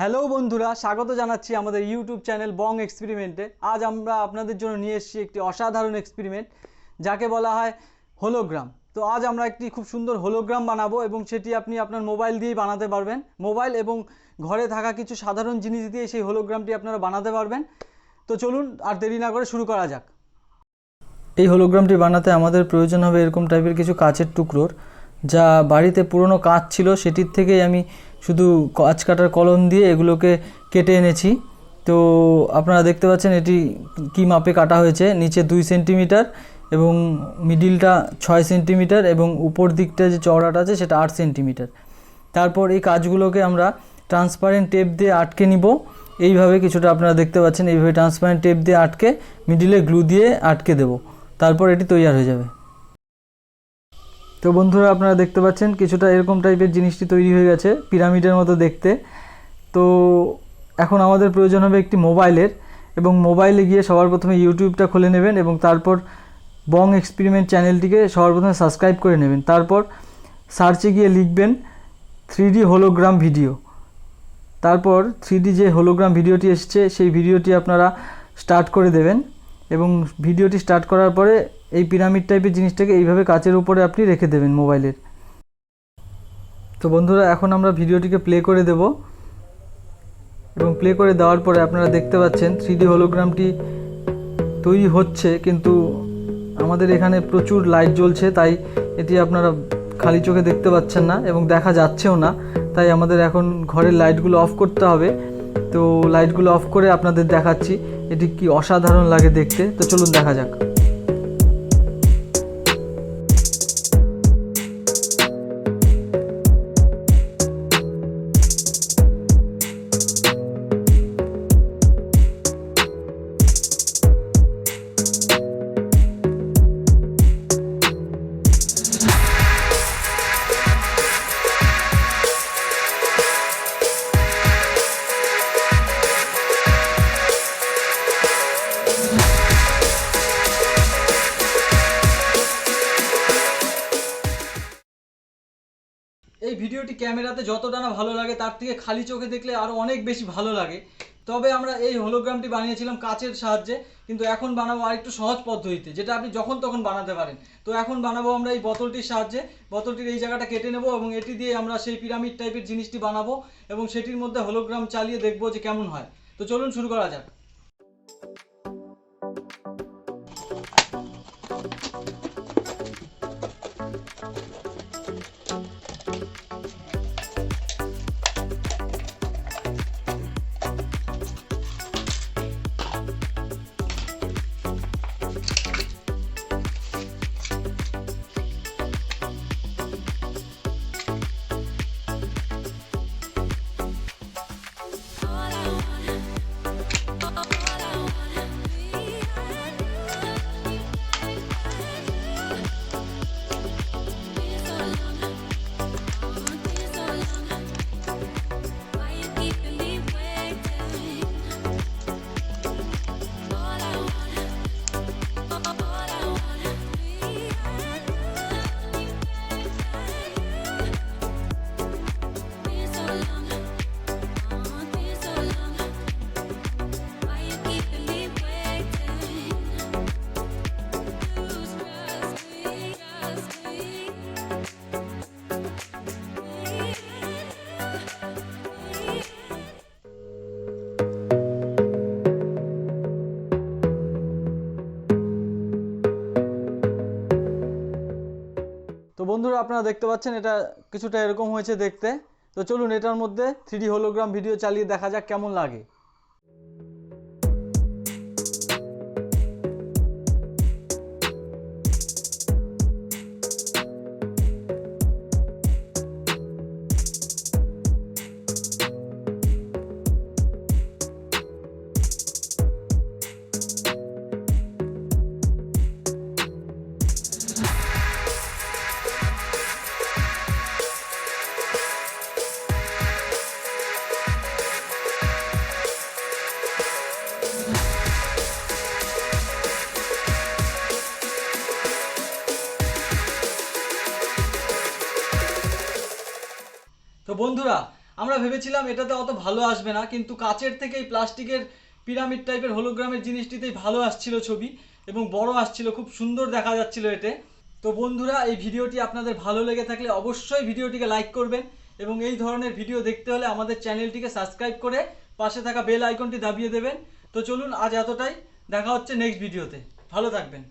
Hello বন্ধুরা, স্বাগত জানাচ্ছি আমাদের ইউটিউব চ্যানেল বং এক্সপেরিমেন্টে। আজ আমরা আপনাদের জন্য নিয়ে এসেছি একটি অসাধারণ এক্সপেরিমেন্ট, যাকে বলা হয় হোলোগ্রাম। তো আজ আমরা একটি খুব সুন্দর হোলোগ্রাম বানাবো এবং সেটি আপনি আপনার মোবাইল দিয়েই বানাতে পারবেন। মোবাইল এবং ঘরে থাকা কিছু সাধারণ জিনিস দিয়ে সেই হোলোগ্রামটি আপনারা বানাতে পারবেন। তো চলুন আর দেরি না করে শুরু করা যাক। এই হোলোগ্রামটি বানাতে আমাদের প্রয়োজন হবে এরকম টাইপের কিছু কাচের টুকরোর, যা বাড়িতে পুরনো কাচ ছিল সেটির থেকেই আমি শুধু কাচ কাটার কলম দিয়ে এগুলোকে কেটে এনেছি। তো আপনারা দেখতে পাচ্ছেন এটি কি মাপে কাটা হয়েছে। নিচে 2 সেন্টিমিটার এবং মিডিলটা 6 সেন্টিমিটার এবং উপর দিকটা যে চওড়াটা আছে সেটা 8 সেন্টিমিটার। তারপর এই কাজগুলোকে আমরা ট্রান্সপারেন্ট টেপ দিয়ে আটকে নিব। এইভাবে কিছুটা আপনারা দেখতে পাচ্ছেন, এইভাবে ট্রান্সপারেন্ট টেপ দিয়ে আটকে মিডিলে গ্লু দিয়ে আটকে দেব। তারপর এটি তৈরি হয়ে যাবে। তো বন্ধুরা, আপনারা দেখতে পাচ্ছেন কিছুটা এরকম টাইপের জিনিসটি তৈরি হয়ে গেছে, পিরামিডের মতো দেখতে। তো এখন আমাদের প্রয়োজন হবে একটি মোবাইলের, এবং মোবাইলে গিয়ে সবার প্রথমে ইউটিউবটা খুলে নেবেন এবং তারপর বং এক্সপেরিমেন্ট চ্যানেলটিকে সবার প্রথমে সাবস্ক্রাইব করে নেবেন। তারপর সার্চে গিয়ে লিখবেন 3D হোলোগ্রাম ভিডিও। তারপর 3D যে হোলোগ্রাম ভিডিওটি এসছে সেই ভিডিওটি আপনারা স্টার্ট করে দেবেন এবং ভিডিওটি স্টার্ট করার পরে এই পিরামিড টাইপের জিনিসটাকে এইভাবে কাচের উপরে আপনি রেখে দেবেন মোবাইলের। তো বন্ধুরা, এখন আমরা ভিডিওটিকে প্লে করে দেব এবং প্লে করে দেওয়ার পরে আপনারা দেখতে পাচ্ছেন 3D হোলোগ্রামটি তৈরি হচ্ছে, কিন্তু আমাদের এখানে প্রচুর লাইট জ্বলছে, তাই এটি আপনারা খালি চোখে দেখতে পাচ্ছেন না এবং দেখা যাচ্ছেও না। তাই আমাদের এখন ঘরের লাইটগুলো অফ করতে হবে। তো লাইটগুলো অফ করে আপনাদের দেখাচ্ছি এটি কি অসাধারণ লাগে দেখতে। তো চলুন দেখা যাক। এই ভিডিওটি ক্যামেরাতে যতটা না ভালো লাগে তার থেকে খালি চোখে দেখলে আরও অনেক বেশি ভালো লাগে। তবে আমরা এই হোলোগ্রামটি বানিয়েছিলাম কাচের সাহায্যে, কিন্তু এখন বানাবো আরেকটু সহজ পদ্ধতিতে, যেটা আপনি যখন তখন বানাতে পারেন। তো এখন বানাবো আমরা এই বোতলটির সাহায্যে। বোতলটির এই জায়গাটা কেটে নেব এবং এটি দিয়ে আমরা সেই পিরামিড টাইপের জিনিসটি বানাবো এবং সেটির মধ্যে হোলোগ্রাম চালিয়ে দেখবো যে কেমন হয়। তো চলুন শুরু করা যাক। তো বন্ধুরা, আপনারা দেখতে পাচ্ছেন এটা কিছুটা এরকম হয়েছে দেখতে। তো চলুন এটার মধ্যে 3D হোলোগ্রাম ভিডিও চালিয়ে দেখা যাক কেমন লাগে। তো বন্ধুরা, আমরা ভেবেছিলাম এটাতে অত ভালো আসবে না, কিন্তু কাচের থেকে এই প্লাস্টিকের পিরামিড টাইপের হোলোগ্রামের জিনিসটিতেই ভালো আসছিল ছবি এবং বড় আসছিল, খুব সুন্দর দেখা যাচ্ছিল এতে। তো বন্ধুরা, এই ভিডিওটি আপনাদের ভালো লেগে থাকলে অবশ্যই ভিডিওটিকে লাইক করবেন এবং এই ধরনের ভিডিও দেখতে হলে আমাদের চ্যানেলটিকে সাবস্ক্রাইব করে পাশে থাকা বেল আইকনটি দাবিয়ে দেবেন। তো চলুন, আজ এতটাই। দেখা হচ্ছে নেক্সট ভিডিওতে। ভালো থাকবেন।